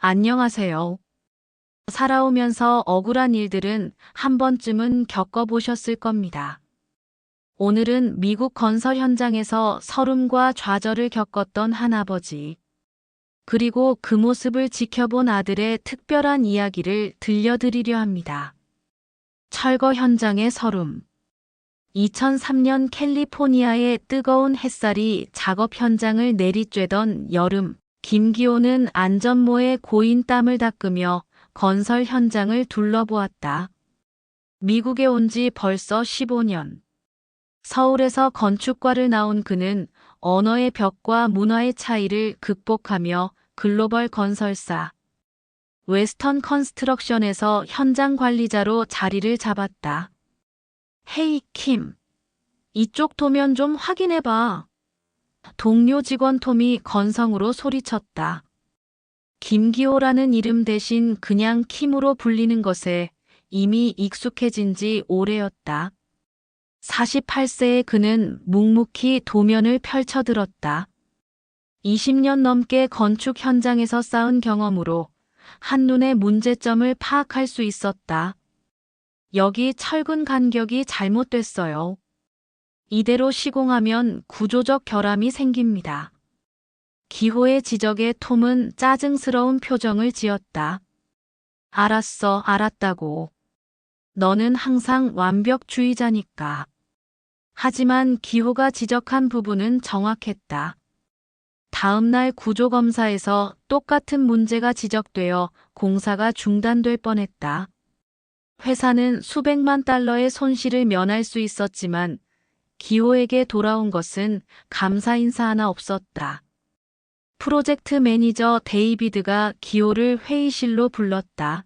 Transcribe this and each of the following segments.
안녕하세요. 살아오면서 억울한 일들은 한 번쯤은 겪어보셨을 겁니다. 오늘은 미국 건설 현장에서 설움과 좌절을 겪었던 한 아버지, 그리고 그 모습을 지켜본 아들의 특별한 이야기를 들려드리려 합니다. 철거 현장의 설움. 2003년 캘리포니아의 뜨거운 햇살이 작업 현장을 내리쬐던 여름, 김기호는 안전모에 고인 땀을 닦으며 건설 현장을 둘러보았다. 미국에 온 지 벌써 15년. 서울에서 건축과를 나온 그는 언어의 벽과 문화의 차이를 극복하며 글로벌 건설사, 웨스턴 컨스트럭션에서 현장 관리자로 자리를 잡았다. 헤이, 킴. 이쪽 도면 좀 확인해봐. 동료 직원 톰이 건성으로 소리쳤다. 김기호라는 이름 대신 그냥 킴으로 불리는 것에 이미 익숙해진 지 오래였다. 48세의 그는 묵묵히 도면을 펼쳐들었다. 20년 넘게 건축 현장에서 쌓은 경험으로 한눈에 문제점을 파악할 수 있었다. 여기 철근 간격이 잘못됐어요. 이대로 시공하면 구조적 결함이 생깁니다. 기호의 지적에 톰은 짜증스러운 표정을 지었다. 알았어, 알았다고. 너는 항상 완벽주의자니까. 하지만 기호가 지적한 부분은 정확했다. 다음 날 구조검사에서 똑같은 문제가 지적되어 공사가 중단될 뻔했다. 회사는 수백만 달러의 손실을 면할 수 있었지만 기호에게 돌아온 것은 감사 인사 하나 없었다. 프로젝트 매니저 데이비드가 기호를 회의실로 불렀다.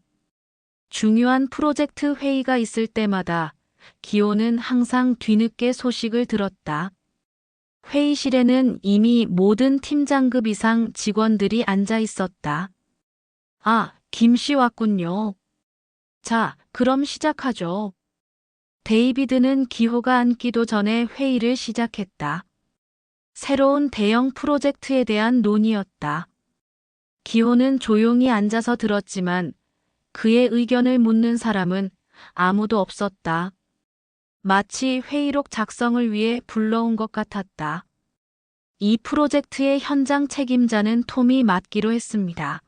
중요한 프로젝트 회의가 있을 때마다 기호는 항상 뒤늦게 소식을 들었다. 회의실에는 이미 모든 팀장급 이상 직원들이 앉아 있었다. 아, 김 씨 왔군요. 자, 그럼 시작하죠. 데이비드는 기호가 앉기도 전에 회의를 시작했다. 새로운 대형 프로젝트에 대한 논의였다. 기호는 조용히 앉아서 들었지만 그의 의견을 묻는 사람은 아무도 없었다. 마치 회의록 작성을 위해 불러온 것 같았다. 이 프로젝트의 현장 책임자는 톰이 맡기로 했습니다.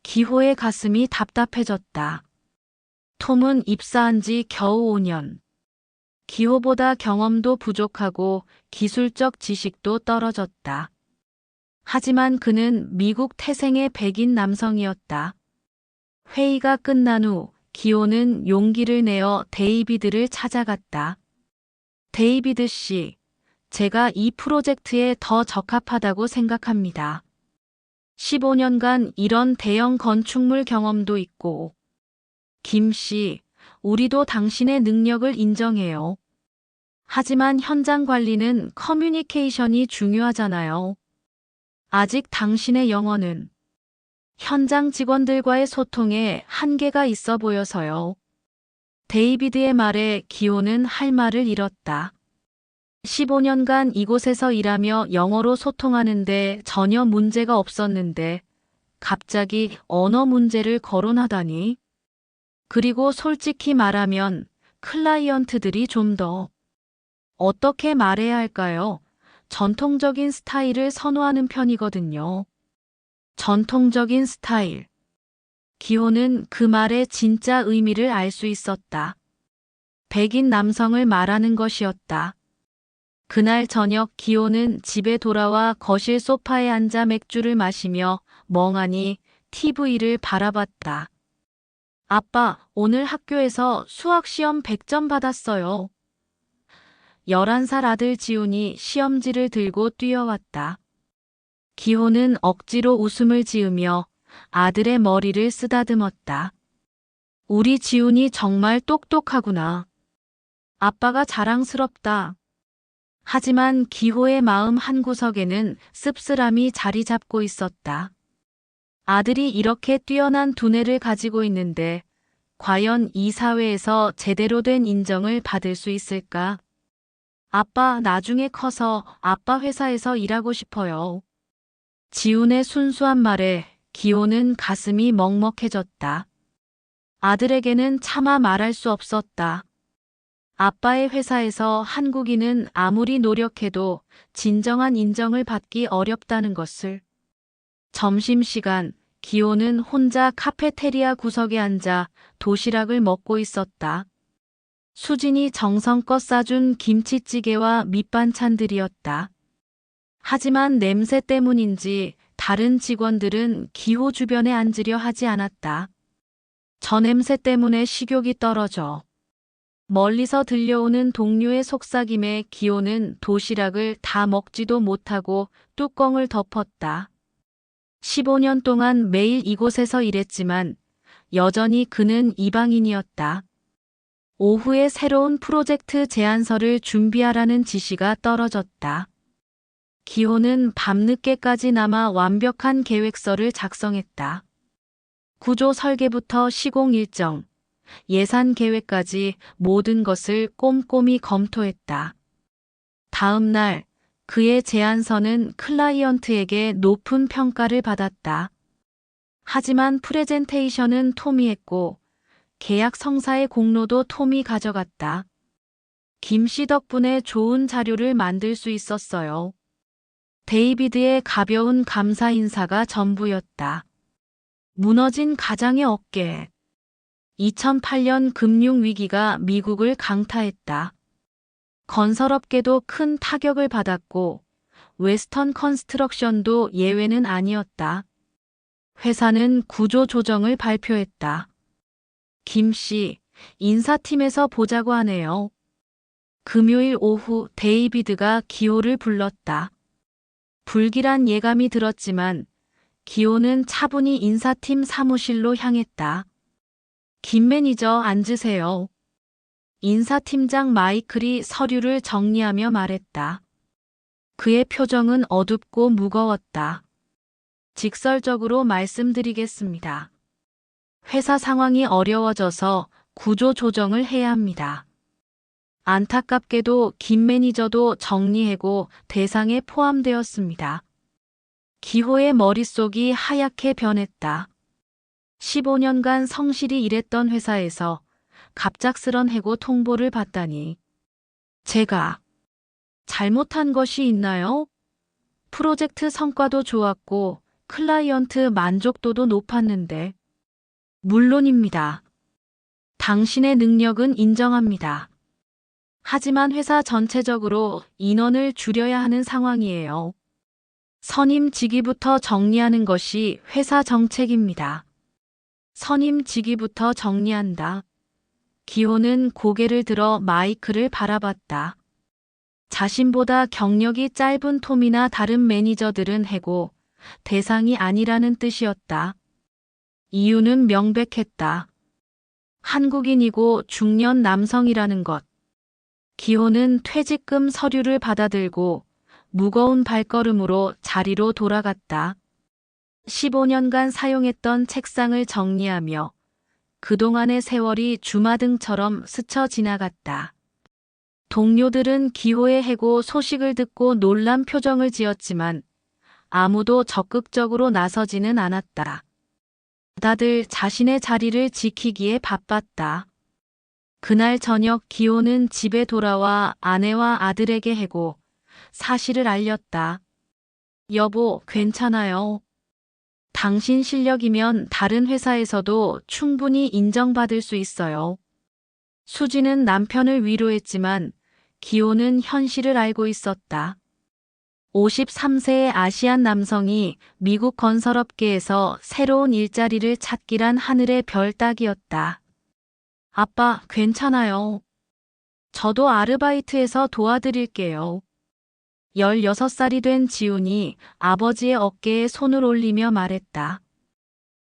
기호의 가슴이 답답해졌다. 톰은 입사한 지 겨우 5년. 기호보다 경험도 부족하고 기술적 지식도 떨어졌다. 하지만 그는 미국 태생의 백인 남성이었다. 회의가 끝난 후 기호는 용기를 내어 데이비드를 찾아갔다. 데이비드 씨, 제가 이 프로젝트에 더 적합하다고 생각합니다. 15년간 이런 대형 건축물 경험도 있고. 김 씨, 우리도 당신의 능력을 인정해요. 하지만 현장 관리는 커뮤니케이션이 중요하잖아요. 아직 당신의 영어는 현장 직원들과의 소통에 한계가 있어 보여서요. 데이비드의 말에 기호는 할 말을 잃었다. 15년간 이곳에서 일하며 영어로 소통하는데 전혀 문제가 없었는데 갑자기 언어 문제를 거론하다니. 그리고 솔직히 말하면 클라이언트들이 좀 더 어떻게 말해야 할까요? 전통적인 스타일을 선호하는 편이거든요. 전통적인 스타일. 기호는 그 말의 진짜 의미를 알 수 있었다. 백인 남성을 말하는 것이었다. 그날 저녁 기호는 집에 돌아와 거실 소파에 앉아 맥주를 마시며 멍하니 TV를 바라봤다. 아빠, 오늘 학교에서 수학 시험 100점 받았어요. 11살 아들 지훈이 시험지를 들고 뛰어왔다. 기호는 억지로 웃음을 지으며 아들의 머리를 쓰다듬었다. 우리 지훈이 정말 똑똑하구나. 아빠가 자랑스럽다. 하지만 기호의 마음 한구석에는 씁쓸함이 자리 잡고 있었다. 아들이 이렇게 뛰어난 두뇌를 가지고 있는데 과연 이 사회에서 제대로 된 인정을 받을 수 있을까? 아빠, 나중에 커서 아빠 회사에서 일하고 싶어요. 지훈의 순수한 말에 기호는 가슴이 먹먹해졌다. 아들에게는 차마 말할 수 없었다. 아빠의 회사에서 한국인은 아무리 노력해도 진정한 인정을 받기 어렵다는 것을. 점심시간, 기호는 혼자 카페테리아 구석에 앉아 도시락을 먹고 있었다. 수진이 정성껏 싸준 김치찌개와 밑반찬들이었다. 하지만 냄새 때문인지 다른 직원들은 기호 주변에 앉으려 하지 않았다. 저 냄새 때문에 식욕이 떨어져. 멀리서 들려오는 동료의 속삭임에 기호는 도시락을 다 먹지도 못하고 뚜껑을 덮었다. 15년 동안 매일 이곳에서 일했지만 여전히 그는 이방인이었다. 오후에 새로운 프로젝트 제안서를 준비하라는 지시가 떨어졌다. 기호는 밤늦게까지 남아 완벽한 계획서를 작성했다. 구조 설계부터 시공 일정, 예산 계획까지 모든 것을 꼼꼼히 검토했다. 다음 날 그의 제안서는 클라이언트에게 높은 평가를 받았다. 하지만 프레젠테이션은 톰이 했고 계약 성사의 공로도 톰이 가져갔다. 김 씨 덕분에 좋은 자료를 만들 수 있었어요. 데이비드의 가벼운 감사 인사가 전부였다. 무너진 가장의 어깨. 2008년 금융위기가 미국을 강타했다. 건설업계도 큰 타격을 받았고 웨스턴 컨스트럭션도 예외는 아니었다. 회사는 구조조정을 발표했다. 김 씨, 인사팀에서 보자고 하네요. 금요일 오후 데이비드가 기호를 불렀다. 불길한 예감이 들었지만 기호는 차분히 인사팀 사무실로 향했다. 김 매니저 앉으세요. 인사팀장 마이클이 서류를 정리하며 말했다. 그의 표정은 어둡고 무거웠다. 직설적으로 말씀드리겠습니다. 회사 상황이 어려워져서 구조 조정을 해야 합니다. 안타깝게도 김 매니저도 정리해고 대상에 포함되었습니다. 기호의 머릿속이 하얗게 변했다. 15년간 성실히 일했던 회사에서 갑작스런 해고 통보를 받다니. 제가 잘못한 것이 있나요? 프로젝트 성과도 좋았고 클라이언트 만족도도 높았는데. 물론입니다. 당신의 능력은 인정합니다. 하지만 회사 전체적으로 인원을 줄여야 하는 상황이에요. 선임 직위부터 정리하는 것이 회사 정책입니다. 선임 직위부터 정리한다. 기호는 고개를 들어 마이크를 바라봤다. 자신보다 경력이 짧은 톰이나 다른 매니저들은 해고 대상이 아니라는 뜻이었다. 이유는 명백했다. 한국인이고 중년 남성이라는 것. 기호는 퇴직금 서류를 받아들고 무거운 발걸음으로 자리로 돌아갔다. 15년간 사용했던 책상을 정리하며 그동안의 세월이 주마등처럼 스쳐 지나갔다. 동료들은 기호의 해고 소식을 듣고 놀란 표정을 지었지만 아무도 적극적으로 나서지는 않았다. 다들 자신의 자리를 지키기에 바빴다. 그날 저녁 기호는 집에 돌아와 아내와 아들에게 해고 사실을 알렸다. 여보, 괜찮아요. 당신 실력이면 다른 회사에서도 충분히 인정받을 수 있어요. 수지는 남편을 위로했지만 기호는 현실을 알고 있었다. 53세의 아시안 남성이 미국 건설업계에서 새로운 일자리를 찾기란 하늘의 별 따기였다. 아빠, 괜찮아요. 저도 아르바이트해서 도와드릴게요. 16살이 된 지훈이 아버지의 어깨에 손을 올리며 말했다.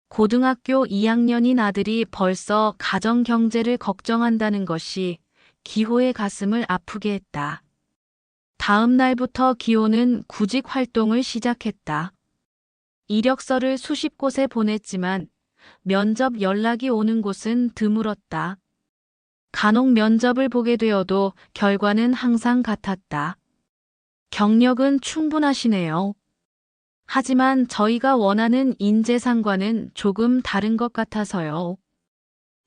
고등학교 2학년인 아들이 벌써 가정 경제를 걱정한다는 것이 기호의 가슴을 아프게 했다. 다음 날부터 기호는 구직 활동을 시작했다. 이력서를 수십 곳에 보냈지만 면접 연락이 오는 곳은 드물었다. 간혹 면접을 보게 되어도 결과는 항상 같았다. 경력은 충분하시네요. 하지만 저희가 원하는 인재상과는 조금 다른 것 같아서요.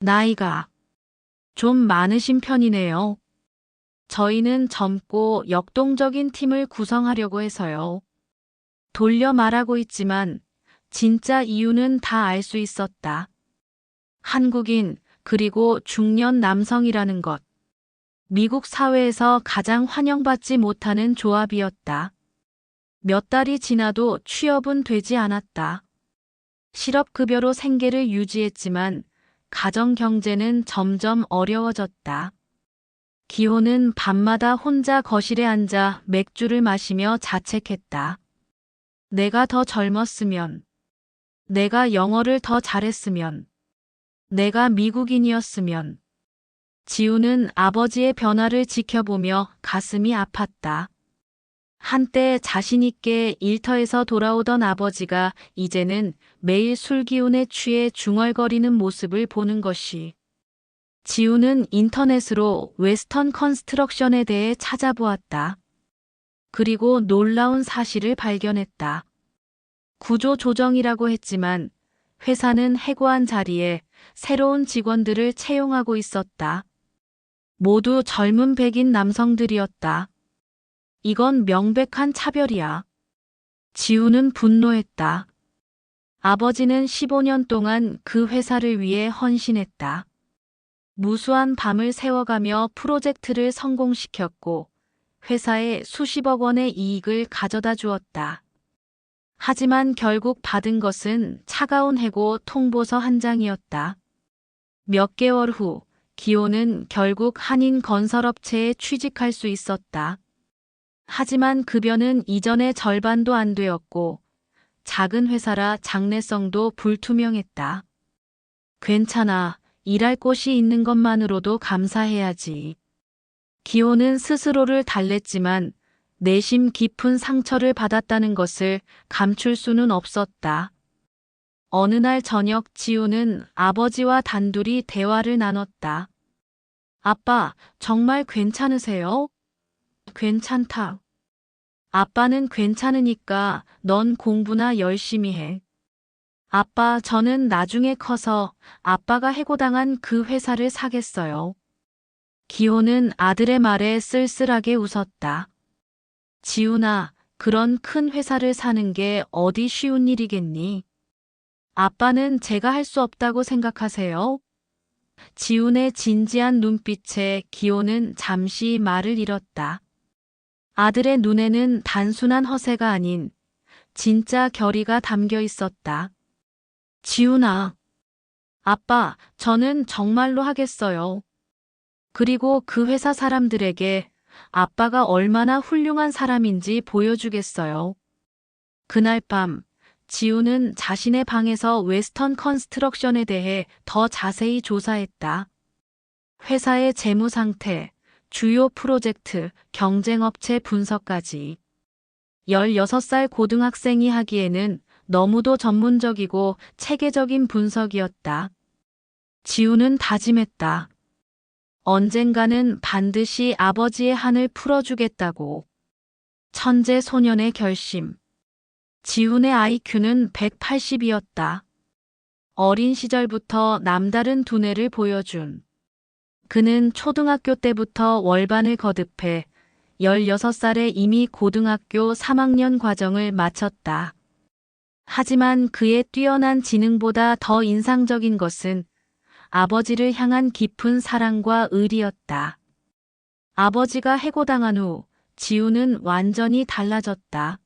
나이가 좀 많으신 편이네요. 저희는 젊고 역동적인 팀을 구성하려고 해서요. 돌려 말하고 있지만 진짜 이유는 다 알 수 있었다. 한국인, 그리고 중년 남성이라는 것. 미국 사회에서 가장 환영받지 못하는 조합이었다. 몇 달이 지나도 취업은 되지 않았다. 실업급여로 생계를 유지했지만 가정 경제는 점점 어려워졌다. 기호는 밤마다 혼자 거실에 앉아 맥주를 마시며 자책했다. 내가 더 젊었으면, 내가 영어를 더 잘했으면, 내가 미국인이었으면. 지우는 아버지의 변화를 지켜보며 가슴이 아팠다. 한때 자신있게 일터에서 돌아오던 아버지가 이제는 매일 술 기운에 취해 중얼거리는 모습을 보는 것이. 지우는 인터넷으로 웨스턴 컨스트럭션에 대해 찾아보았다. 그리고 놀라운 사실을 발견했다. 구조 조정이라고 했지만 회사는 해고한 자리에 새로운 직원들을 채용하고 있었다. 모두 젊은 백인 남성들이었다. 이건 명백한 차별이야. 지우는 분노했다. 아버지는 15년 동안 그 회사를 위해 헌신했다. 무수한 밤을 새워가며 프로젝트를 성공시켰고 회사에 수십억 원의 이익을 가져다 주었다. 하지만 결국 받은 것은 차가운 해고 통보서 한 장이었다. 몇 개월 후 기호는 결국 한인 건설업체에 취직할 수 있었다. 하지만 급여는 이전의 절반도 안 되었고 작은 회사라 장래성도 불투명했다. 괜찮아. 일할 곳이 있는 것만으로도 감사해야지. 기호는 스스로를 달랬지만 내심 깊은 상처를 받았다는 것을 감출 수는 없었다. 어느 날 저녁 지우는 아버지와 단둘이 대화를 나눴다. 아빠, 정말 괜찮으세요? 괜찮다. 아빠는 괜찮으니까 넌 공부나 열심히 해. 아빠, 저는 나중에 커서 아빠가 해고당한 그 회사를 사겠어요. 기호는 아들의 말에 쓸쓸하게 웃었다. 지훈아, 그런 큰 회사를 사는 게 어디 쉬운 일이겠니? 아빠는 제가 할 수 없다고 생각하세요? 지훈의 진지한 눈빛에 기호는 잠시 말을 잃었다. 아들의 눈에는 단순한 허세가 아닌 진짜 결의가 담겨 있었다. 지훈아, 아빠, 저는 정말로 하겠어요. 그리고 그 회사 사람들에게 아빠가 얼마나 훌륭한 사람인지 보여주겠어요. 그날 밤, 지우는 자신의 방에서 웨스턴 컨스트럭션에 대해 더 자세히 조사했다. 회사의 재무 상태, 주요 프로젝트, 경쟁업체 분석까지. 16살 고등학생이 하기에는 너무도 전문적이고 체계적인 분석이었다. 지우는 다짐했다. 언젠가는 반드시 아버지의 한을 풀어주겠다고. 천재 소년의 결심. 지훈의 IQ는 180이었다. 어린 시절부터 남다른 두뇌를 보여준. 그는 초등학교 때부터 월반을 거듭해 16살에 이미 고등학교 3학년 과정을 마쳤다. 하지만 그의 뛰어난 지능보다 더 인상적인 것은 아버지를 향한 깊은 사랑과 의리였다. 아버지가 해고당한 후 지우는 완전히 달라졌다.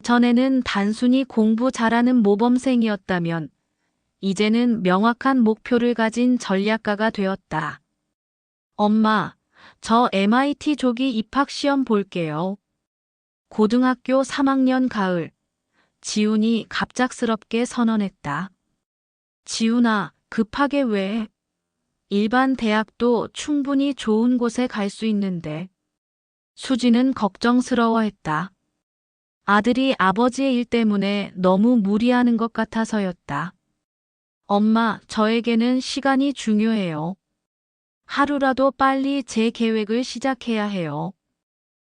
전에는 단순히 공부 잘하는 모범생이었다면 이제는 명확한 목표를 가진 전략가가 되었다. 엄마, 저 MIT 조기 입학 시험 볼게요. 고등학교 3학년 가을, 지훈이 갑작스럽게 선언했다. 지훈아, 급하게 왜? 일반 대학도 충분히 좋은 곳에 갈 수 있는데. 수지는 걱정스러워했다. 아들이 아버지의 일 때문에 너무 무리하는 것 같아서였다. 엄마, 저에게는 시간이 중요해요. 하루라도 빨리 제 계획을 시작해야 해요.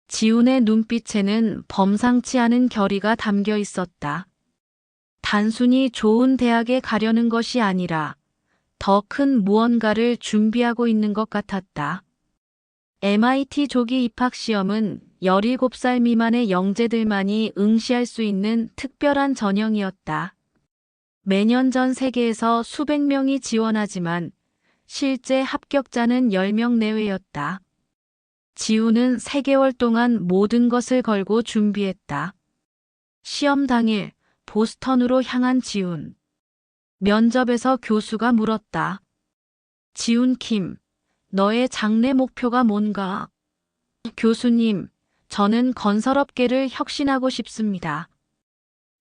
지훈의 눈빛에는 범상치 않은 결의가 담겨 있었다. 단순히 좋은 대학에 가려는 것이 아니라 더 큰 무언가를 준비하고 있는 것 같았다. MIT 조기 입학 시험은 17살 미만의 영재들만이 응시할 수 있는 특별한 전형이었다. 매년 전 세계에서 수백 명이 지원하지만 실제 합격자는 10명 내외였다. 지훈은 3개월 동안 모든 것을 걸고 준비했다. 시험 당일 보스턴으로 향한 지훈. 면접에서 교수가 물었다. 지훈 킴, 너의 장래 목표가 뭔가? 교수님, 저는 건설업계를 혁신하고 싶습니다.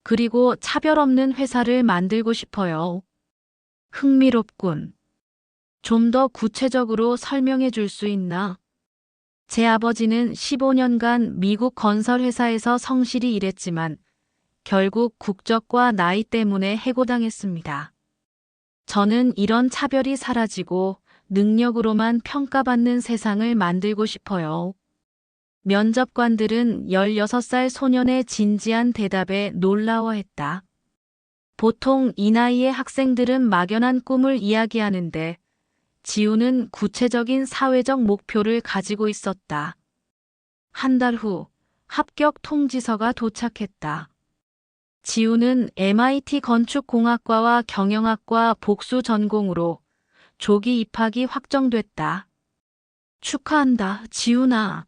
그리고 차별 없는 회사를 만들고 싶어요. 흥미롭군. 좀 더 구체적으로 설명해 줄 수 있나? 제 아버지는 15년간 미국 건설회사에서 성실히 일했지만 결국 국적과 나이 때문에 해고당했습니다. 저는 이런 차별이 사라지고 능력으로만 평가받는 세상을 만들고 싶어요. 면접관들은 16살 소년의 진지한 대답에 놀라워했다. 보통 이 나이의 학생들은 막연한 꿈을 이야기하는데 지훈은 구체적인 사회적 목표를 가지고 있었다. 한 달 후 합격 통지서가 도착했다. 지훈은 MIT 건축공학과와 경영학과 복수 전공으로 조기 입학이 확정됐다. 축하한다, 지훈아.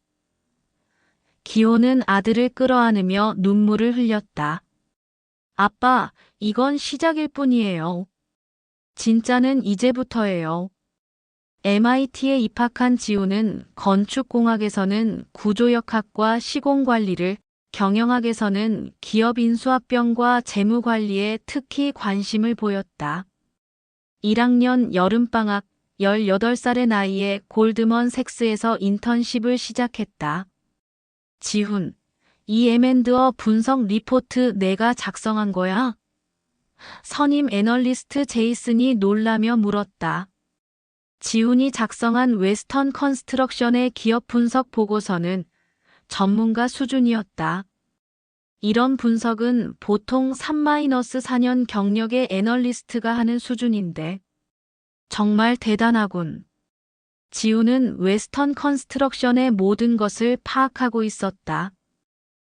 기호는 아들을 끌어안으며 눈물을 흘렸다. 아빠, 이건 시작일 뿐이에요. 진짜는 이제부터예요. MIT에 입학한 지훈은 건축공학에서는 구조역학과 시공관리를, 경영학에서는 기업인수합병과 재무관리에 특히 관심을 보였다. 1학년 여름방학 18살의 나이에 골드먼색스에서 인턴십을 시작했다. 지훈, 이 M&A 분석 리포트 내가 작성한 거야? 선임 애널리스트 제이슨이 놀라며 물었다. 지훈이 작성한 웨스턴 컨스트럭션의 기업 분석 보고서는 전문가 수준이었다. 이런 분석은 보통 3-4년 경력의 애널리스트가 하는 수준인데 정말 대단하군. 지훈은 웨스턴 컨스트럭션의 모든 것을 파악하고 있었다.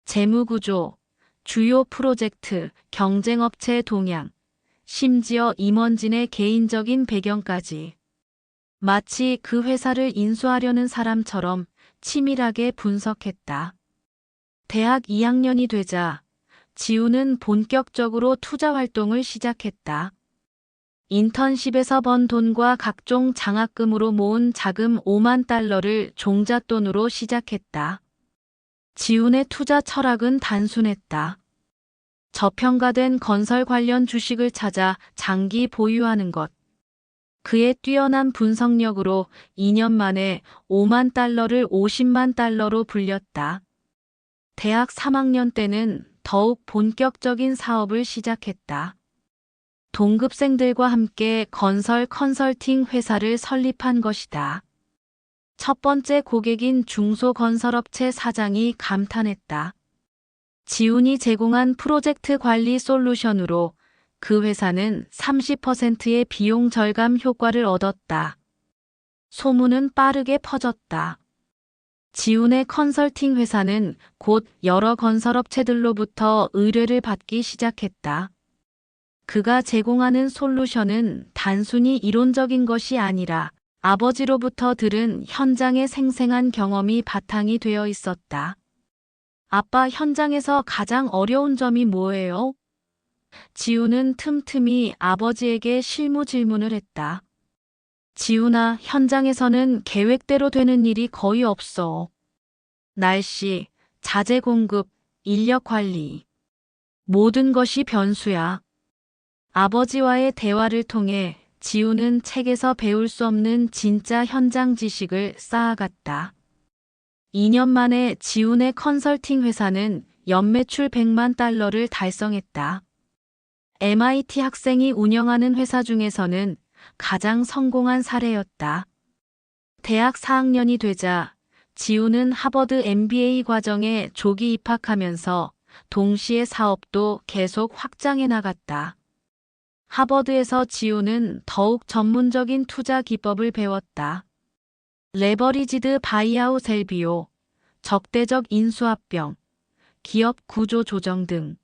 재무구조, 주요 프로젝트, 경쟁업체 동향, 심지어 임원진의 개인적인 배경까지. 마치 그 회사를 인수하려는 사람처럼 치밀하게 분석했다. 대학 2학년이 되자 지훈은 본격적으로 투자 활동을 시작했다. 인턴십에서 번 돈과 각종 장학금으로 모은 자금 5만 달러를 종잣돈으로 시작했다. 지훈의 투자 철학은 단순했다. 저평가된 건설 관련 주식을 찾아 장기 보유하는 것. 그의 뛰어난 분석력으로 2년 만에 5만 달러를 50만 달러로 불렸다. 대학 3학년 때는 더욱 본격적인 사업을 시작했다. 동급생들과 함께 건설 컨설팅 회사를 설립한 것이다. 첫 번째 고객인 중소건설업체 사장이 감탄했다. 지훈이 제공한 프로젝트 관리 솔루션으로 그 회사는 30%의 비용 절감 효과를 얻었다. 소문은 빠르게 퍼졌다. 지훈의 컨설팅 회사는 곧 여러 건설업체들로부터 의뢰를 받기 시작했다. 그가 제공하는 솔루션은 단순히 이론적인 것이 아니라 아버지로부터 들은 현장의 생생한 경험이 바탕이 되어 있었다. 아빠, 현장에서 가장 어려운 점이 뭐예요? 지훈은 틈틈이 아버지에게 실무 질문을 했다. 지훈아, 현장에서는 계획대로 되는 일이 거의 없어. 날씨, 자재 공급, 인력 관리. 모든 것이 변수야. 아버지와의 대화를 통해 지훈은 책에서 배울 수 없는 진짜 현장 지식을 쌓아갔다. 2년 만에 지훈의 컨설팅 회사는 연매출 100만 달러를 달성했다. MIT 학생이 운영하는 회사 중에서는 가장 성공한 사례였다. 대학 4학년이 되자 지우는 하버드 MBA 과정에 조기 입학하면서 동시에 사업도 계속 확장해 나갔다. 하버드에서 지우는 더욱 전문적인 투자 기법을 배웠다. 레버리지드 바이아웃 LBO, 적대적 인수합병, 기업 구조 조정 등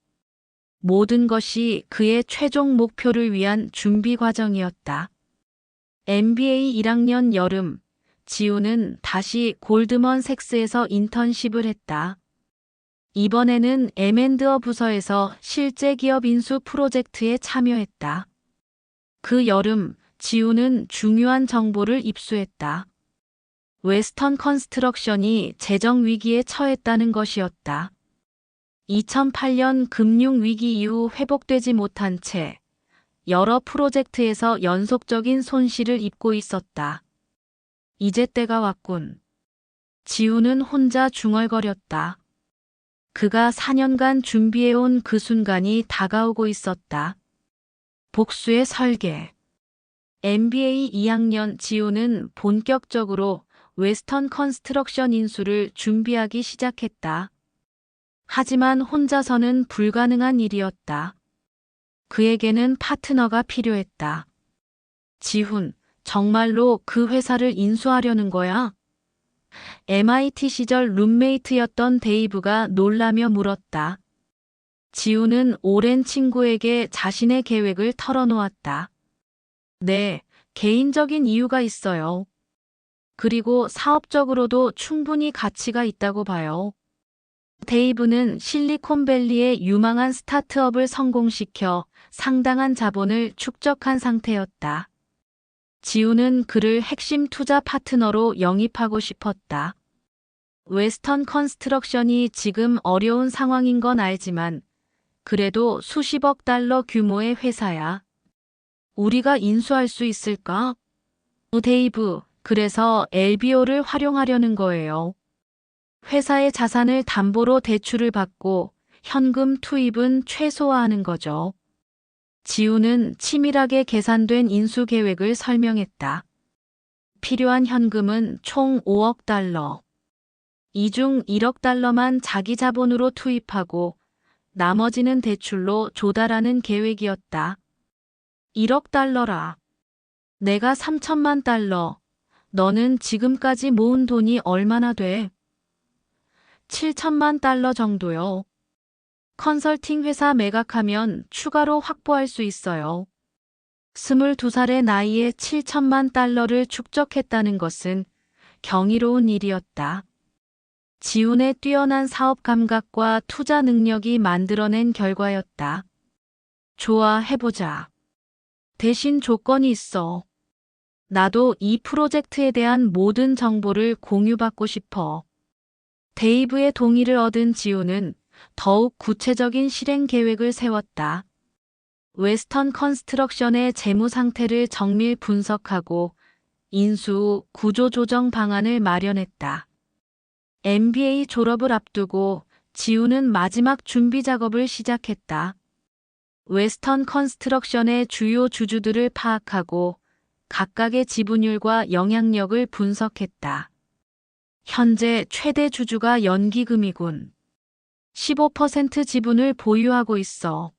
모든 것이 그의 최종 목표를 위한 준비 과정이었다. MBA 1학년 여름, 지우는 다시 골드먼색스에서 인턴십을 했다. 이번에는 M&A 부서에서 실제 기업 인수 프로젝트에 참여했다. 그 여름, 지우는 중요한 정보를 입수했다. 웨스턴 컨스트럭션이 재정 위기에 처했다는 것이었다. 2008년 금융위기 이후 회복되지 못한 채 여러 프로젝트에서 연속적인 손실을 입고 있었다. 이제 때가 왔군. 지우는 혼자 중얼거렸다. 그가 4년간 준비해온 그 순간이 다가오고 있었다. 복수의 설계. MBA 2학년 지우는 본격적으로 웨스턴 컨스트럭션 인수를 준비하기 시작했다. 하지만 혼자서는 불가능한 일이었다. 그에게는 파트너가 필요했다. 지훈, 정말로 그 회사를 인수하려는 거야? MIT 시절 룸메이트였던 데이브가 놀라며 물었다. 지훈은 오랜 친구에게 자신의 계획을 털어놓았다. 네, 개인적인 이유가 있어요. 그리고 사업적으로도 충분히 가치가 있다고 봐요. 데이브는 실리콘밸리의 유망한 스타트업을 성공시켜 상당한 자본을 축적한 상태였다. 지우는 그를 핵심 투자 파트너로 영입하고 싶었다. 웨스턴 컨스트럭션이 지금 어려운 상황인 건 알지만 그래도 수십억 달러 규모의 회사야. 우리가 인수할 수 있을까? 데이브, 그래서 LBO를 활용하려는 거예요. 회사의 자산을 담보로 대출을 받고 현금 투입은 최소화하는 거죠. 지우는 치밀하게 계산된 인수 계획을 설명했다. 필요한 현금은 총 5억 달러. 이 중 1억 달러만 자기 자본으로 투입하고 나머지는 대출로 조달하는 계획이었다. 1억 달러라. 내가 3천만 달러. 너는 지금까지 모은 돈이 얼마나 돼? 7천만 달러 정도요. 컨설팅 회사 매각하면 추가로 확보할 수 있어요. 22살의 나이에 7천만 달러를 축적했다는 것은 경이로운 일이었다. 지훈의 뛰어난 사업 감각과 투자 능력이 만들어낸 결과였다. 좋아, 해보자. 대신 조건이 있어. 나도 이 프로젝트에 대한 모든 정보를 공유받고 싶어. 데이브의 동의를 얻은 지훈은 더욱 구체적인 실행 계획을 세웠다. 웨스턴 컨스트럭션의 재무 상태를 정밀 분석하고 인수 후 구조 조정 방안을 마련했다. MBA 졸업을 앞두고 지우는 마지막 준비 작업을 시작했다. 웨스턴 컨스트럭션의 주요 주주들을 파악하고 각각의 지분율과 영향력을 분석했다. 현재 최대 주주가 연기금이군. 15% 지분을 보유하고 있어.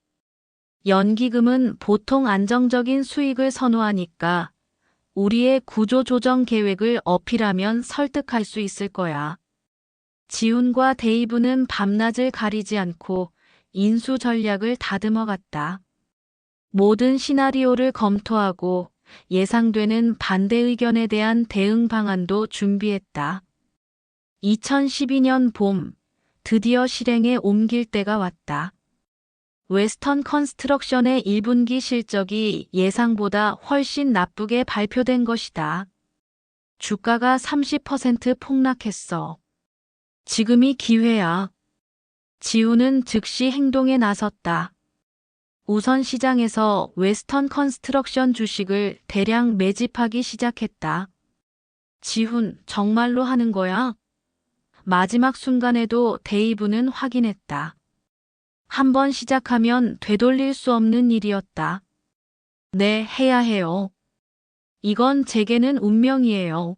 연기금은 보통 안정적인 수익을 선호하니까 우리의 구조 조정 계획을 어필하면 설득할 수 있을 거야. 지훈과 데이브는 밤낮을 가리지 않고 인수 전략을 다듬어 갔다. 모든 시나리오를 검토하고 예상되는 반대 의견에 대한 대응 방안도 준비했다. 2012년 봄, 드디어 실행에 옮길 때가 왔다. 웨스턴 컨스트럭션의 1분기 실적이 예상보다 훨씬 나쁘게 발표된 것이다. 주가가 30% 폭락했어. 지금이 기회야. 지우는 즉시 행동에 나섰다. 우선 시장에서 웨스턴 컨스트럭션 주식을 대량 매집하기 시작했다. 지훈, 정말로 하는 거야? 마지막 순간에도 데이브는 확인했다. 한번 시작하면 되돌릴 수 없는 일이었다. 네, 해야 해요. 이건 제게는 운명이에요.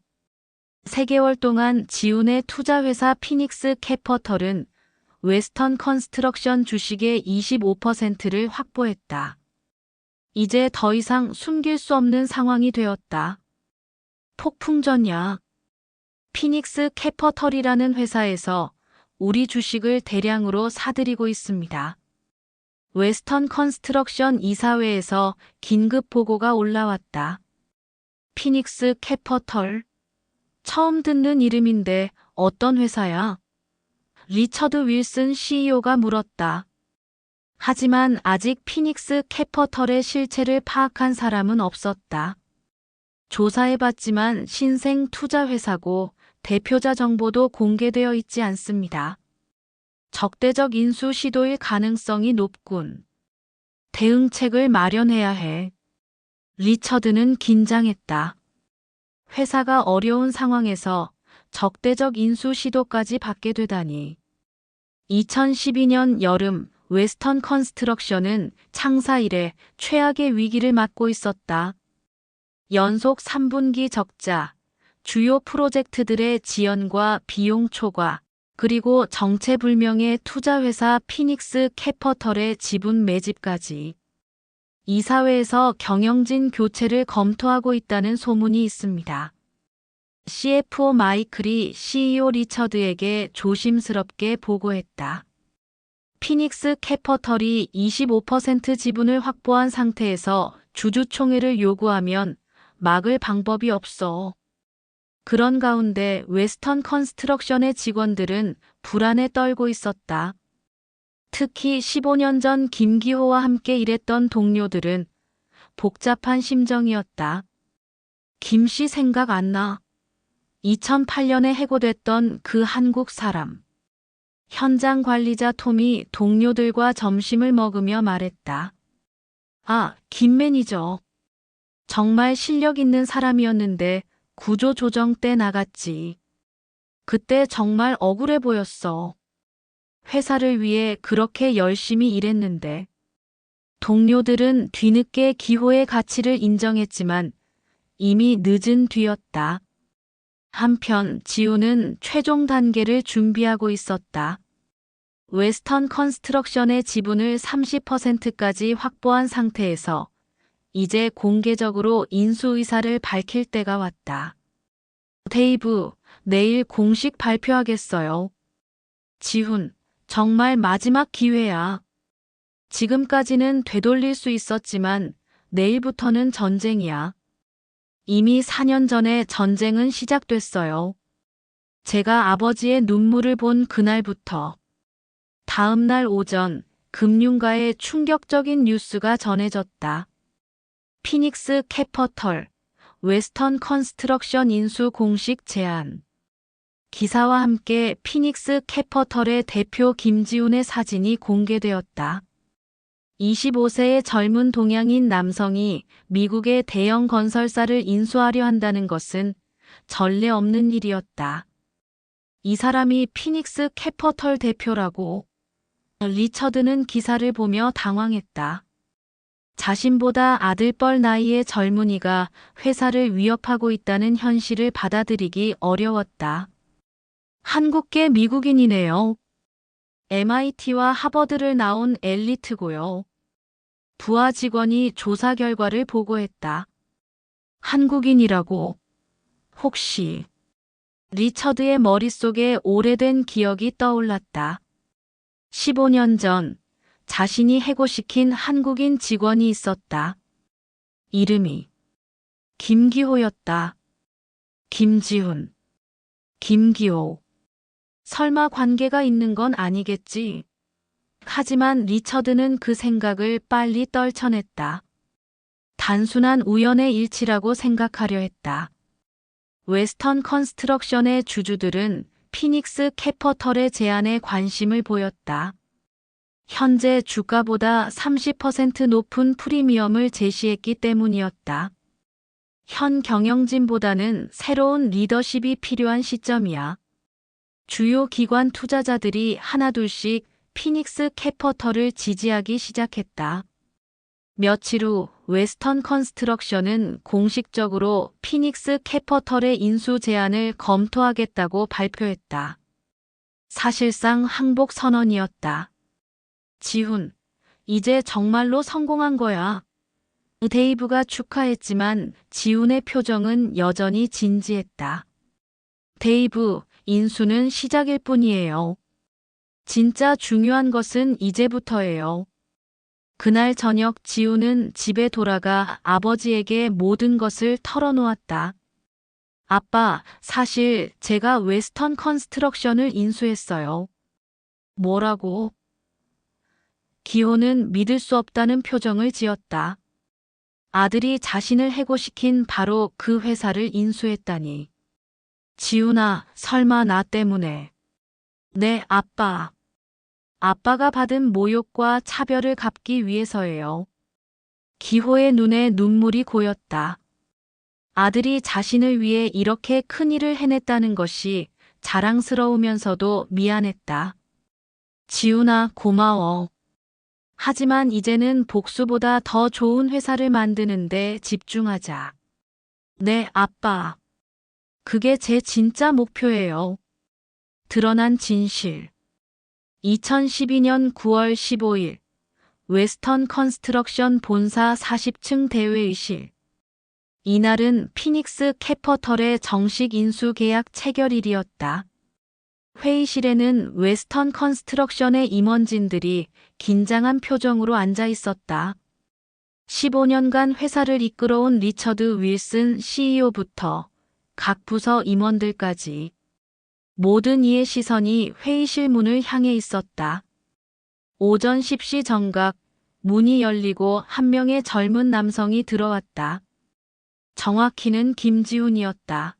3개월 동안 지훈의 투자회사 피닉스 캐퍼털은 웨스턴 컨스트럭션 주식의 25%를 확보했다. 이제 더 이상 숨길 수 없는 상황이 되었다. 폭풍전야. 피닉스 캐퍼털이라는 회사에서 우리 주식을 대량으로 사들이고 있습니다. 웨스턴 컨스트럭션 이사회에서 긴급 보고가 올라왔다. 피닉스 캐퍼털. 처음 듣는 이름인데 어떤 회사야? 리처드 윌슨 CEO가 물었다. 하지만 아직 피닉스 캐퍼털의 실체를 파악한 사람은 없었다. 조사해봤지만 신생 투자회사고 대표자 정보도 공개되어 있지 않습니다. 적대적 인수 시도일 가능성이 높군. 대응책을 마련해야 해. 리처드는 긴장했다. 회사가 어려운 상황에서 적대적 인수 시도까지 받게 되다니. 2012년 여름 웨스턴 컨스트럭션은 창사 이래 최악의 위기를 맞고 있었다. 연속 3분기 적자, 주요 프로젝트들의 지연과 비용 초과, 그리고 정체불명의 투자회사 피닉스 캐퍼털의 지분 매집까지. 이사회에서 경영진 교체를 검토하고 있다는 소문이 있습니다. CFO 마이클이 CEO 리처드에게 조심스럽게 보고했다. 피닉스 캐퍼털이 25% 지분을 확보한 상태에서 주주총회를 요구하면 막을 방법이 없어. 그런 가운데 웨스턴 컨스트럭션의 직원들은 불안에 떨고 있었다. 특히 15년 전 김기호와 함께 일했던 동료들은 복잡한 심정이었다. 김 씨 생각 안 나? 2008년에 해고됐던 그 한국 사람. 현장 관리자 톰이 동료들과 점심을 먹으며 말했다. 아, 김 매니저. 정말 실력 있는 사람이었는데 구조조정 때 나갔지. 그때 정말 억울해 보였어. 회사를 위해 그렇게 열심히 일했는데. 동료들은 뒤늦게 기호의 가치를 인정했지만 이미 늦은 뒤였다. 한편 지훈은 최종 단계를 준비하고 있었다. 웨스턴 컨스트럭션의 지분을 30%까지 확보한 상태에서 이제 공개적으로 인수 의사를 밝힐 때가 왔다. 데이브, 내일 공식 발표하겠어요. 지훈, 정말 마지막 기회야. 지금까지는 되돌릴 수 있었지만 내일부터는 전쟁이야. 이미 4년 전에 전쟁은 시작됐어요. 제가 아버지의 눈물을 본 그날부터. 다음 날 오전 금융가에 충격적인 뉴스가 전해졌다. 피닉스 캐퍼털, 웨스턴 컨스트럭션 인수 공식 제안. 기사와 함께 피닉스 캐퍼털의 대표 김지훈의 사진이 공개되었다. 25세의 젊은 동양인 남성이 미국의 대형 건설사를 인수하려 한다는 것은 전례 없는 일이었다. 이 사람이 피닉스 캐퍼털 대표라고. 리처드는 기사를 보며 당황했다. 자신보다 아들뻘 나이의 젊은이가 회사를 위협하고 있다는 현실을 받아들이기 어려웠다. 한국계 미국인이네요. MIT와 하버드를 나온 엘리트고요. 부하 직원이 조사 결과를 보고했다. 한국인이라고. 혹시. 리처드의 머릿속에 오래된 기억이 떠올랐다. 15년 전 자신이 해고시킨 한국인 직원이 있었다. 이름이 김기호였다. 김지훈, 김기호. 설마 관계가 있는 건 아니겠지? 하지만 리처드는 그 생각을 빨리 떨쳐냈다. 단순한 우연의 일치라고 생각하려 했다. 웨스턴 컨스트럭션의 주주들은 피닉스 캐퍼털의 제안에 관심을 보였다. 현재 주가보다 30% 높은 프리미엄을 제시했기 때문이었다. 현 경영진보다는 새로운 리더십이 필요한 시점이야. 주요 기관 투자자들이 하나둘씩 피닉스 캐퍼털을 지지하기 시작했다. 며칠 후 웨스턴 컨스트럭션은 공식적으로 피닉스 캐피털의 인수 제안을 검토하겠다고 발표했다. 사실상 항복 선언이었다. 지훈, 이제 정말로 성공한 거야. 데이브가 축하했지만 지훈의 표정은 여전히 진지했다. 데이브, 인수는 시작일 뿐이에요. 진짜 중요한 것은 이제부터예요. 그날 저녁 지훈은 집에 돌아가 아버지에게 모든 것을 털어놓았다. 아빠, 사실 제가 웨스턴 컨스트럭션을 인수했어요. 뭐라고? 기호는 믿을 수 없다는 표정을 지었다. 아들이 자신을 해고시킨 바로 그 회사를 인수했다니. 지훈아, 설마 나 때문에. 네, 아빠. 아빠가 받은 모욕과 차별을 갚기 위해서예요. 기호의 눈에 눈물이 고였다. 아들이 자신을 위해 이렇게 큰 일을 해냈다는 것이 자랑스러우면서도 미안했다. 지훈아, 고마워. 하지만 이제는 복수보다 더 좋은 회사를 만드는데 집중하자. 네, 아빠. 그게 제 진짜 목표예요. 드러난 진실. 2012년 9월 15일 웨스턴 컨스트럭션 본사 40층 대회의실. 이날은 피닉스 캐피털의 정식 인수 계약 체결일이었다. 회의실에는 웨스턴 컨스트럭션의 임원진들이 긴장한 표정으로 앉아 있었다. 15년간 회사를 이끌어온 리처드 윌슨 CEO부터 각 부서 임원들까지 모든 이의 시선이 회의실 문을 향해 있었다. 오전 10시 정각, 문이 열리고 한 명의 젊은 남성이 들어왔다. 정확히는 김지훈이었다.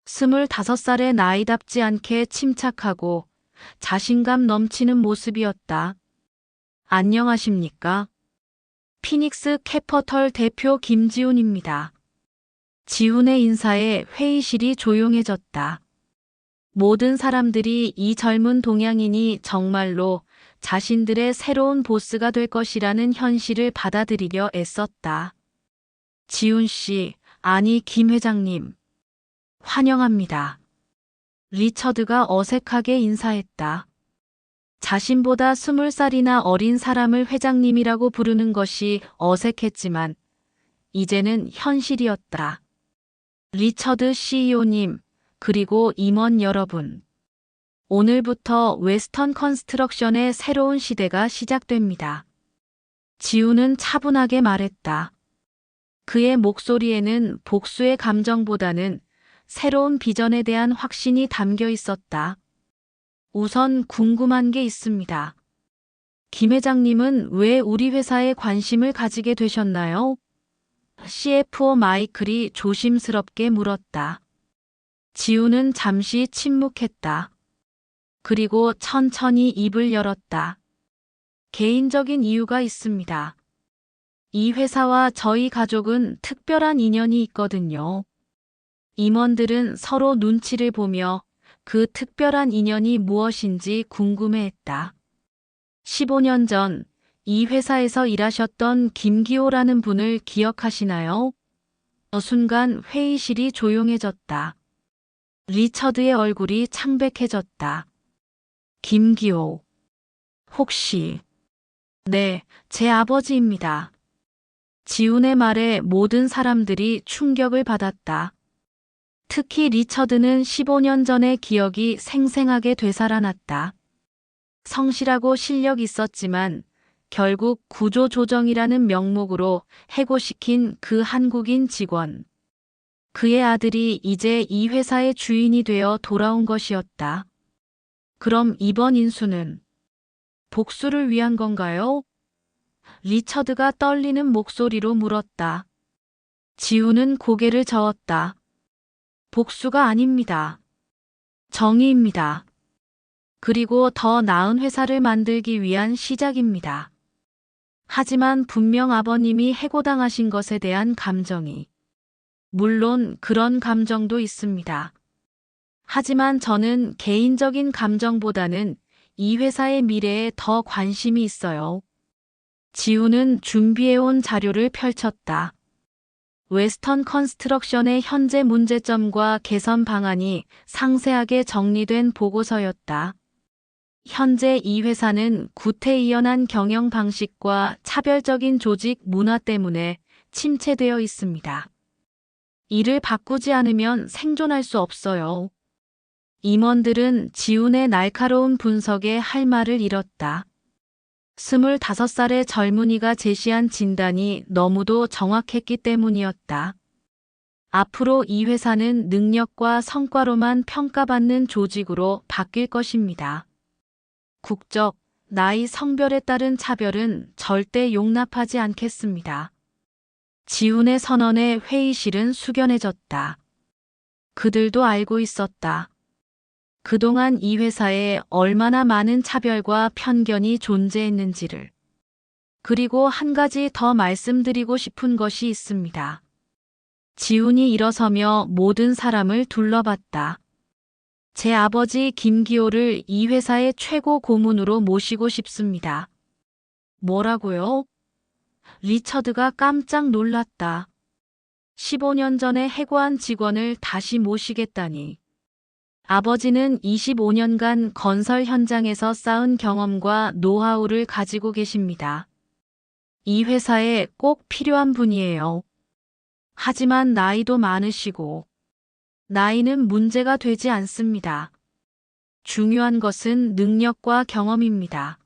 25살의 나이답지 않게 침착하고 자신감 넘치는 모습이었다. 안녕하십니까? 피닉스 캐피털 대표 김지훈입니다. 지훈의 인사에 회의실이 조용해졌다. 모든 사람들이 이 젊은 동양인이 정말로 자신들의 새로운 보스가 될 것이라는 현실을 받아들이려 애썼다. 지훈 씨, 아니 김 회장님. 환영합니다. 리처드가 어색하게 인사했다. 자신보다 20살이나 어린 사람을 회장님이라고 부르는 것이 어색했지만 이제는 현실이었다. 리처드 CEO님, 그리고 임원 여러분. 오늘부터 웨스턴 컨스트럭션의 새로운 시대가 시작됩니다. 지훈은 차분하게 말했다. 그의 목소리에는 복수의 감정보다는 새로운 비전에 대한 확신이 담겨 있었다. 우선 궁금한 게 있습니다. 김 회장님은 왜 우리 회사에 관심을 가지게 되셨나요? CFO 마이클이 조심스럽게 물었다. 지훈은 잠시 침묵했다. 그리고 천천히 입을 열었다. 개인적인 이유가 있습니다. 이 회사와 저희 가족은 특별한 인연이 있거든요. 임원들은 서로 눈치를 보며 그 특별한 인연이 무엇인지 궁금해했다. 15년 전 이 회사에서 일하셨던 김기호라는 분을 기억하시나요? 순간 회의실이 조용해졌다. 리처드의 얼굴이 창백해졌다. 김기호. 혹시. 네, 제 아버지입니다. 지훈의 말에 모든 사람들이 충격을 받았다. 특히 리처드는 15년 전의 기억이 생생하게 되살아났다. 성실하고 실력 있었지만 결국 구조조정이라는 명목으로 해고시킨 그 한국인 직원. 그의 아들이 이제 이 회사의 주인이 되어 돌아온 것이었다. 그럼 이번 인수는 복수를 위한 건가요? 리처드가 떨리는 목소리로 물었다. 지훈은 고개를 저었다. 복수가 아닙니다. 정의입니다. 그리고 더 나은 회사를 만들기 위한 시작입니다. 하지만 분명 아버님이 해고당하신 것에 대한 감정이. 물론 그런 감정도 있습니다. 하지만 저는 개인적인 감정보다는 이 회사의 미래에 더 관심이 있어요. 지우는 준비해온 자료를 펼쳤다. 웨스턴 컨스트럭션의 현재 문제점과 개선 방안이 상세하게 정리된 보고서였다. 현재 이 회사는 구태의연한 경영 방식과 차별적인 조직 문화 때문에 침체되어 있습니다. 이를 바꾸지 않으면 생존할 수 없어요. 임원들은 지훈의 날카로운 분석에 할 말을 잃었다. 25살의 젊은이가 제시한 진단이 너무도 정확했기 때문이었다. 앞으로 이 회사는 능력과 성과로만 평가받는 조직으로 바뀔 것입니다. 국적, 나이, 성별에 따른 차별은 절대 용납하지 않겠습니다. 지훈의 선언에 회의실은 숙연해졌다. 그들도 알고 있었다. 그동안 이 회사에 얼마나 많은 차별과 편견이 존재했는지를. 그리고 한 가지 더 말씀드리고 싶은 것이 있습니다. 지훈이 일어서며 모든 사람을 둘러봤다. 제 아버지 김기호를 이 회사의 최고 고문으로 모시고 싶습니다. 뭐라고요? 리처드가 깜짝 놀랐다. 15년 전에 해고한 직원을 다시 모시겠다니. 아버지는 25년간 건설 현장에서 쌓은 경험과 노하우를 가지고 계십니다. 이 회사에 꼭 필요한 분이에요. 하지만 나이도 많으시고, 나이는 문제가 되지 않습니다. 중요한 것은 능력과 경험입니다.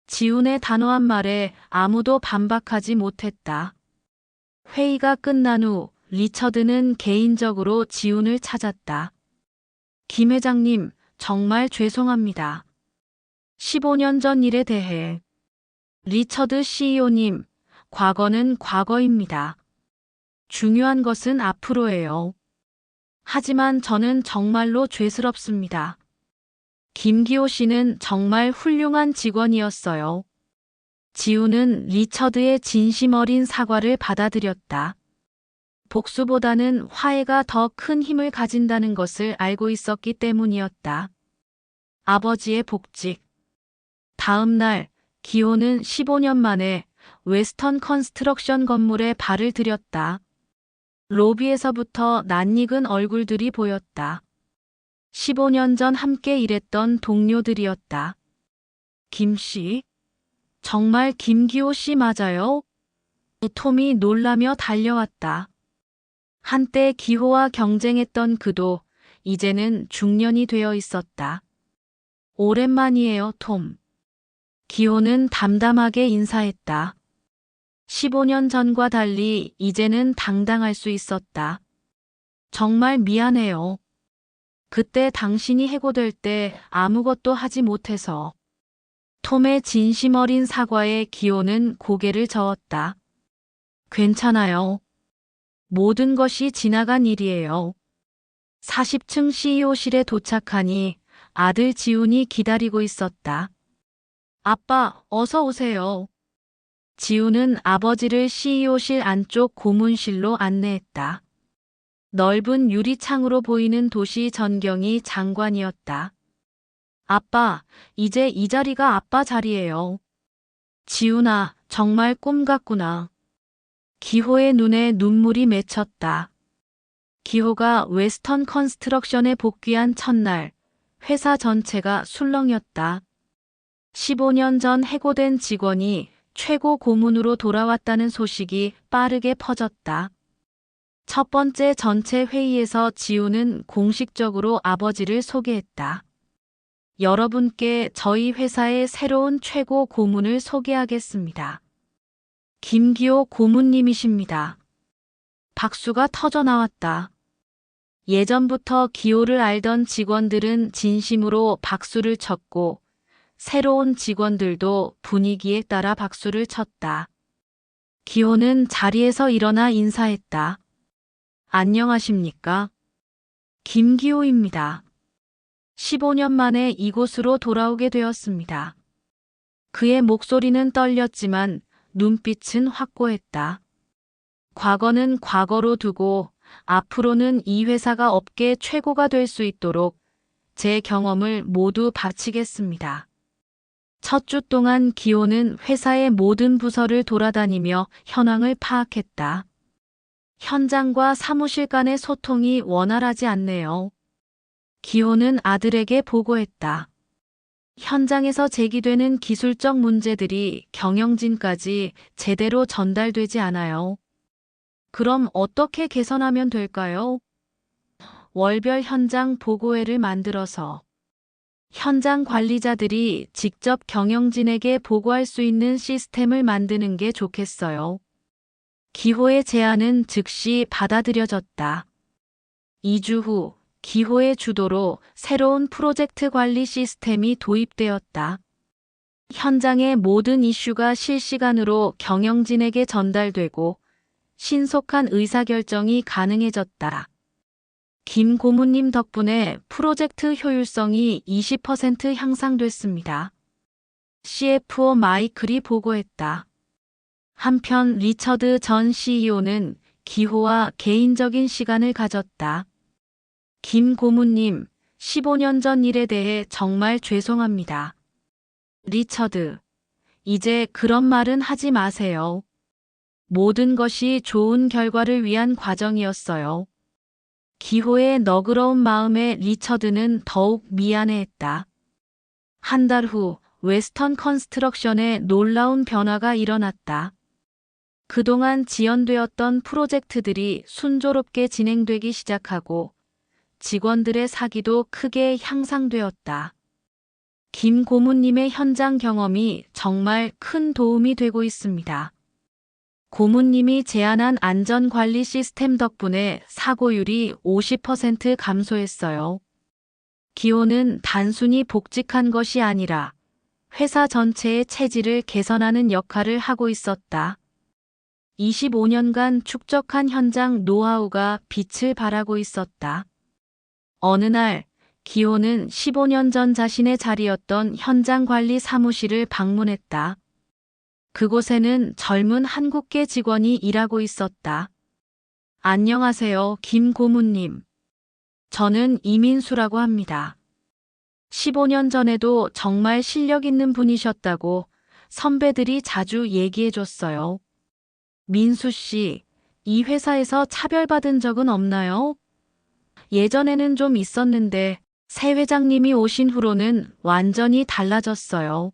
지훈의 단호한 말에 아무도 반박하지 못했다. 회의가 끝난 후 리처드는 개인적으로 지훈을 찾았다. 김 회장님, 정말 죄송합니다. 15년 전 일에 대해. 리처드 CEO님, 과거는 과거입니다. 중요한 것은 앞으로예요. 하지만 저는 정말로 죄스럽습니다. 김기호 씨는 정말 훌륭한 직원이었어요. 지훈은 리처드의 진심 어린 사과를 받아들였다. 복수보다는 화해가 더 큰 힘을 가진다는 것을 알고 있었기 때문이었다. 아버지의 복직. 다음 날 기호는 15년 만에 웨스턴 컨스트럭션 건물에 발을 들였다. 로비에서부터 낯익은 얼굴들이 보였다. 15년 전 함께 일했던 동료들이었다. 김 씨? 정말 김기호 씨 맞아요? 톰이 놀라며 달려왔다. 한때 기호와 경쟁했던 그도 이제는 중년이 되어 있었다. 오랜만이에요, 톰. 기호는 담담하게 인사했다. 15년 전과 달리 이제는 당당할 수 있었다. 정말 미안해요. 그때 당신이 해고될 때 아무것도 하지 못해서. 톰의 진심 어린 사과에 기호는 고개를 저었다. 괜찮아요. 모든 것이 지나간 일이에요. 40층 CEO실에 도착하니 아들 지훈이 기다리고 있었다. 아빠, 어서 오세요. 지훈은 아버지를 CEO실 안쪽 고문실로 안내했다. 넓은 유리창으로 보이는 도시 전경이 장관이었다. 아빠, 이제 이 자리가 아빠 자리예요. 지훈아, 정말 꿈 같구나. 기호의 눈에 눈물이 맺혔다. 기호가 웨스턴 컨스트럭션에 복귀한 첫날, 회사 전체가 술렁였다. 15년 전 해고된 직원이 최고 고문으로 돌아왔다는 소식이 빠르게 퍼졌다. 첫 번째 전체 회의에서 지훈은 공식적으로 아버지를 소개했다. 여러분께 저희 회사의 새로운 최고 고문을 소개하겠습니다. 김기호 고문님이십니다. 박수가 터져 나왔다. 예전부터 기호를 알던 직원들은 진심으로 박수를 쳤고 새로운 직원들도 분위기에 따라 박수를 쳤다. 기호는 자리에서 일어나 인사했다. 안녕하십니까? 김기호입니다. 15년 만에 이곳으로 돌아오게 되었습니다. 그의 목소리는 떨렸지만 눈빛은 확고했다. 과거는 과거로 두고 앞으로는 이 회사가 업계 최고가 될 수 있도록 제 경험을 모두 바치겠습니다. 첫 주 동안 기호는 회사의 모든 부서를 돌아다니며 현황을 파악했다. 현장과 사무실 간의 소통이 원활하지 않네요. 기호는 아들에게 보고했다. 현장에서 제기되는 기술적 문제들이 경영진까지 제대로 전달되지 않아요. 그럼 어떻게 개선하면 될까요? 월별 현장 보고회를 만들어서 현장 관리자들이 직접 경영진에게 보고할 수 있는 시스템을 만드는 게 좋겠어요. 기호의 제안은 즉시 받아들여졌다. 2주 후 기호의 주도로 새로운 프로젝트 관리 시스템이 도입되었다. 현장의 모든 이슈가 실시간으로 경영진에게 전달되고 신속한 의사결정이 가능해졌다. 김 고문님 덕분에 프로젝트 효율성이 20% 향상됐습니다. CFO 마이클이 보고했다. 한편 리처드 전 CEO는 기호와 개인적인 시간을 가졌다. 김 고문님, 15년 전 일에 대해 정말 죄송합니다. 리처드, 이제 그런 말은 하지 마세요. 모든 것이 좋은 결과를 위한 과정이었어요. 기호의 너그러운 마음에 리처드는 더욱 미안해했다. 한 달 후 웨스턴 컨스트럭션에 놀라운 변화가 일어났다. 그동안 지연되었던 프로젝트들이 순조롭게 진행되기 시작하고 직원들의 사기도 크게 향상되었다. 김 고문님의 현장 경험이 정말 큰 도움이 되고 있습니다. 고문님이 제안한 안전관리 시스템 덕분에 사고율이 50% 감소했어요. 기호는 단순히 복직한 것이 아니라 회사 전체의 체질을 개선하는 역할을 하고 있었다. 25년간 축적한 현장 노하우가 빛을 발하고 있었다. 어느 날 기호는 15년 전 자신의 자리였던 현장관리 사무실을 방문했다. 그곳에는 젊은 한국계 직원이 일하고 있었다. 안녕하세요, 김 고문님. 저는 이민수라고 합니다. 15년 전에도 정말 실력 있는 분이셨다고 선배들이 자주 얘기해 줬어요. 민수 씨, 이 회사에서 차별받은 적은 없나요? 예전에는 좀 있었는데 새 회장님이 오신 후로는 완전히 달라졌어요.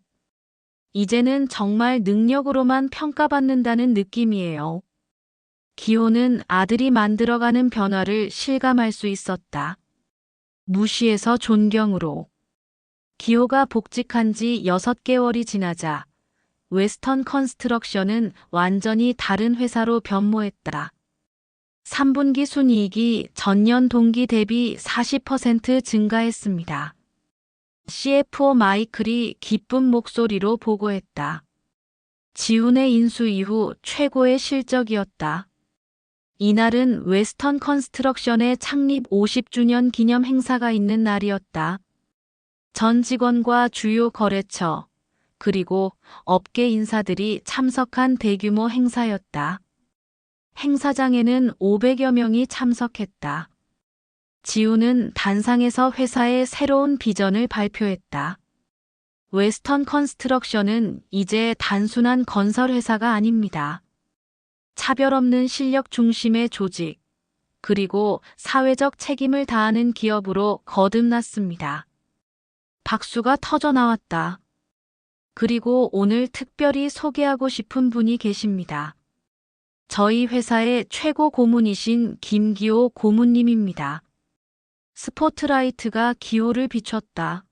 이제는 정말 능력으로만 평가받는다는 느낌이에요. 기호는 아들이 만들어가는 변화를 실감할 수 있었다. 무시에서 존경으로. 기호가 복직한 지 6개월이 지나자 웨스턴 컨스트럭션은 완전히 다른 회사로 변모했다. 3분기 순이익이 전년 동기 대비 40% 증가했습니다. CFO 마이클이 기쁜 목소리로 보고했다. 지훈의 인수 이후 최고의 실적이었다. 이날은 웨스턴 컨스트럭션의 창립 50주년 기념 행사가 있는 날이었다. 전 직원과 주요 거래처, 그리고 업계 인사들이 참석한 대규모 행사였다. 행사장에는 500여 명이 참석했다. 지훈은 단상에서 회사의 새로운 비전을 발표했다. 웨스턴 컨스트럭션은 이제 단순한 건설 회사가 아닙니다. 차별 없는 실력 중심의 조직, 그리고 사회적 책임을 다하는 기업으로 거듭났습니다. 박수가 터져 나왔다. 그리고 오늘 특별히 소개하고 싶은 분이 계십니다. 저희 회사의 최고 고문이신 김기호 고문님입니다. 스포트라이트가 기호를 비췄다.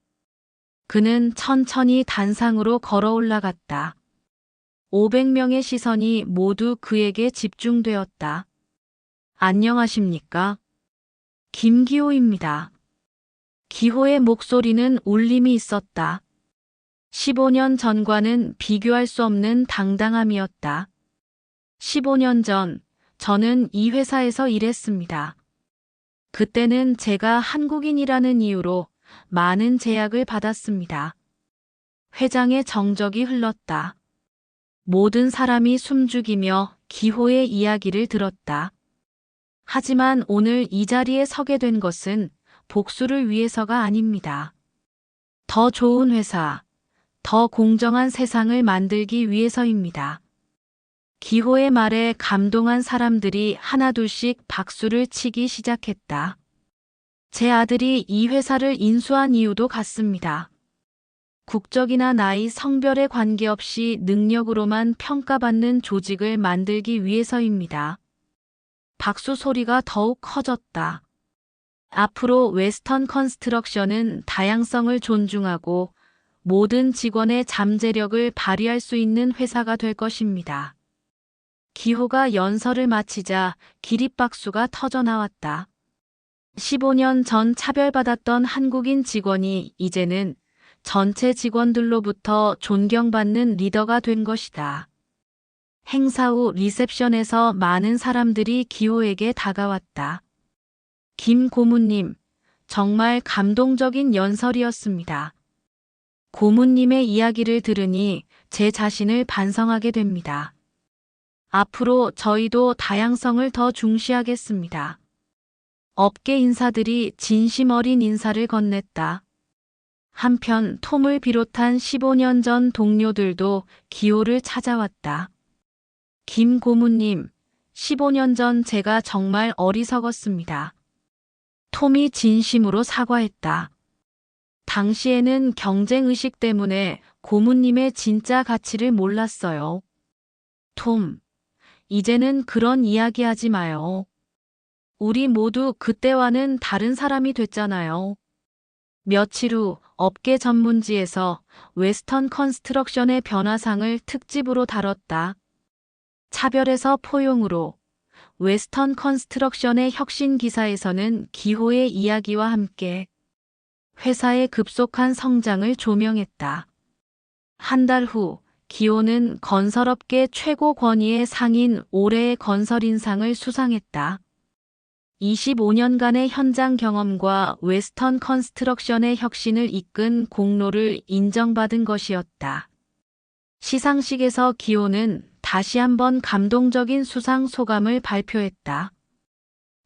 그는 천천히 단상으로 걸어 올라갔다. 500명의 시선이 모두 그에게 집중되었다. 안녕하십니까? 김기호입니다. 기호의 목소리는 울림이 있었다. 15년 전과는 비교할 수 없는 당당함이었다. 15년 전, 저는 이 회사에서 일했습니다. 그때는 제가 한국인이라는 이유로 많은 제약을 받았습니다. 회장의 정적이 흘렀다. 모든 사람이 숨죽이며 기호의 이야기를 들었다. 하지만 오늘 이 자리에 서게 된 것은 복수를 위해서가 아닙니다. 더 좋은 회사, 더 공정한 세상을 만들기 위해서입니다. 기호의 말에 감동한 사람들이 하나둘씩 박수를 치기 시작했다. 제 아들이 이 회사를 인수한 이유도 같습니다. 국적이나 나이, 성별에 관계없이 능력으로만 평가받는 조직을 만들기 위해서입니다. 박수 소리가 더욱 커졌다. 앞으로 웨스턴 컨스트럭션은 다양성을 존중하고 모든 직원의 잠재력을 발휘할 수 있는 회사가 될 것입니다. 기호가 연설을 마치자 기립박수가 터져나왔다. 15년 전 차별받았던 한국인 직원이 이제는 전체 직원들로부터 존경받는 리더가 된 것이다. 행사 후 리셉션에서 많은 사람들이 기호에게 다가왔다. 김 고문님, 정말 감동적인 연설이었습니다. 고문님의 이야기를 들으니 제 자신을 반성하게 됩니다. 앞으로 저희도 다양성을 더 중시하겠습니다. 업계 인사들이 진심 어린 인사를 건넸다. 한편 톰을 비롯한 15년 전 동료들도 기호를 찾아왔다. 김 고문님, 15년 전 제가 정말 어리석었습니다. 톰이 진심으로 사과했다. 당시에는 경쟁의식 때문에 고문님의 진짜 가치를 몰랐어요. 톰, 이제는 그런 이야기 하지 마요. 우리 모두 그때와는 다른 사람이 됐잖아요. 며칠 후 업계 전문지에서 웨스턴 컨스트럭션의 변화상을 특집으로 다뤘다. 차별에서 포용으로 웨스턴 컨스트럭션의 혁신 기사에서는 기호의 이야기와 함께 회사의 급속한 성장을 조명했다. 한 달 후 기호는 건설업계 최고 권위의 상인 올해의 건설인상을 수상했다. 25년간의 현장 경험과 웨스턴 컨스트럭션의 혁신을 이끈 공로를 인정받은 것이었다. 시상식에서 기호는 다시 한번 감동적인 수상 소감을 발표했다.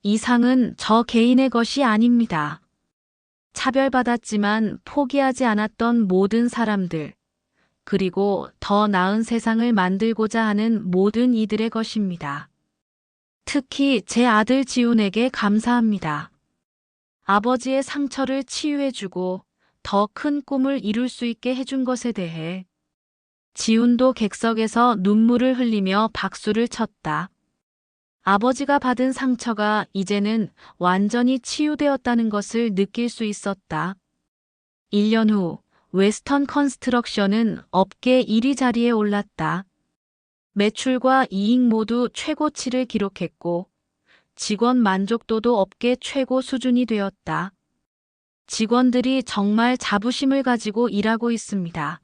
이 상은 저 개인의 것이 아닙니다. 차별받았지만 포기하지 않았던 모든 사람들, 그리고 더 나은 세상을 만들고자 하는 모든 이들의 것입니다. 특히 제 아들 지훈에게 감사합니다. 아버지의 상처를 치유해주고 더 큰 꿈을 이룰 수 있게 해준 것에 대해 지훈도 객석에서 눈물을 흘리며 박수를 쳤다. 아버지가 받은 상처가 이제는 완전히 치유되었다는 것을 느낄 수 있었다. 1년 후 웨스턴 컨스트럭션은 업계 1위 자리에 올랐다. 매출과 이익 모두 최고치를 기록했고 직원 만족도도 업계 최고 수준이 되었다. 직원들이 정말 자부심을 가지고 일하고 있습니다.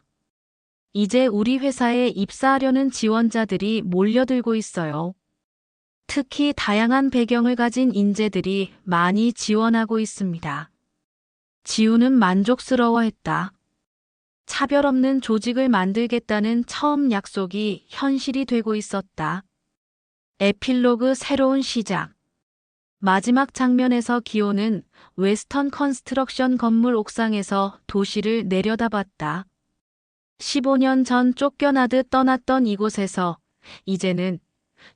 이제 우리 회사에 입사하려는 지원자들이 몰려들고 있어요. 특히 다양한 배경을 가진 인재들이 많이 지원하고 있습니다. 지우는 만족스러워했다. 차별 없는 조직을 만들겠다는 처음 약속이 현실이 되고 있었다. 에필로그 새로운 시작. 마지막 장면에서 기호는 웨스턴 컨스트럭션 건물 옥상에서 도시를 내려다봤다. 15년 전 쫓겨나듯 떠났던 이곳에서 이제는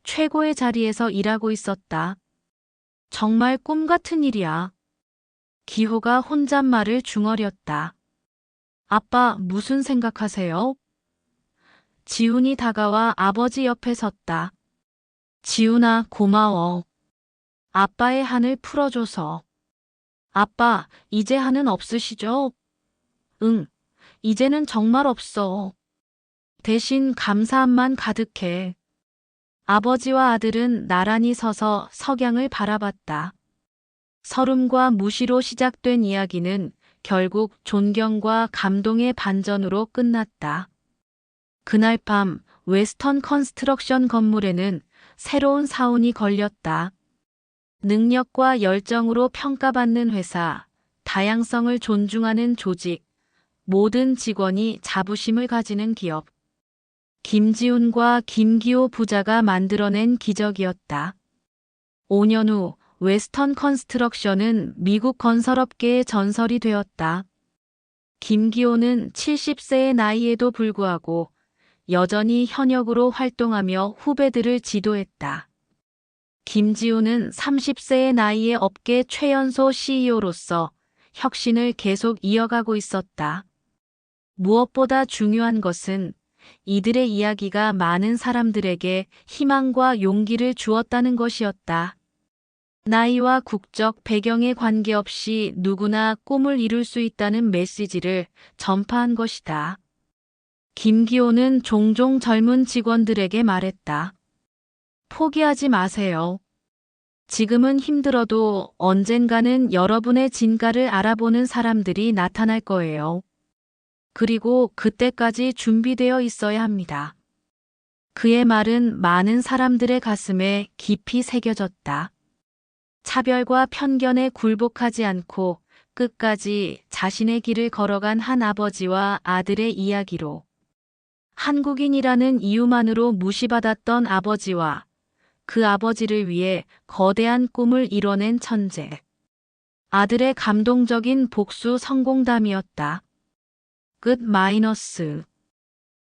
최고의 자리에서 일하고 있었다. 정말 꿈 같은 일이야. 기호가 혼잣말을 중얼였다. 아빠, 무슨 생각하세요? 지훈이 다가와 아버지 옆에 섰다. 지훈아, 고마워. 아빠의 한을 풀어줘서. 아빠, 이제 한은 없으시죠? 응, 이제는 정말 없어. 대신 감사함만 가득해. 아버지와 아들은 나란히 서서 석양을 바라봤다. 서름과 무시로 시작된 이야기는 결국 존경과 감동의 반전으로 끝났다. 그날 밤 웨스턴 컨스트럭션 건물에는 새로운 사운이 걸렸다. 능력과 열정으로 평가받는 회사, 다양성을 존중하는 조직, 모든 직원이 자부심을 가지는 기업. 김지훈과 김기호 부자가 만들어낸 기적이었다. 5년 후 웨스턴 컨스트럭션은 미국 건설업계의 전설이 되었다. 김기호는 70세의 나이에도 불구하고 여전히 현역으로 활동하며 후배들을 지도했다. 김지우는 30세의 나이에 업계 최연소 CEO로서 혁신을 계속 이어가고 있었다. 무엇보다 중요한 것은 이들의 이야기가 많은 사람들에게 희망과 용기를 주었다는 것이었다. 나이와 국적, 배경에 관계없이 누구나 꿈을 이룰 수 있다는 메시지를 전파한 것이다. 김기호는 종종 젊은 직원들에게 말했다. 포기하지 마세요. 지금은 힘들어도 언젠가는 여러분의 진가를 알아보는 사람들이 나타날 거예요. 그리고 그때까지 준비되어 있어야 합니다. 그의 말은 많은 사람들의 가슴에 깊이 새겨졌다. 차별과 편견에 굴복하지 않고 끝까지 자신의 길을 걸어간 한 아버지와 아들의 이야기로 한국인이라는 이유만으로 무시받았던 아버지와 그 아버지를 위해 거대한 꿈을 이뤄낸 천재. 아들의 감동적인 복수 성공담이었다. 끝 마이너스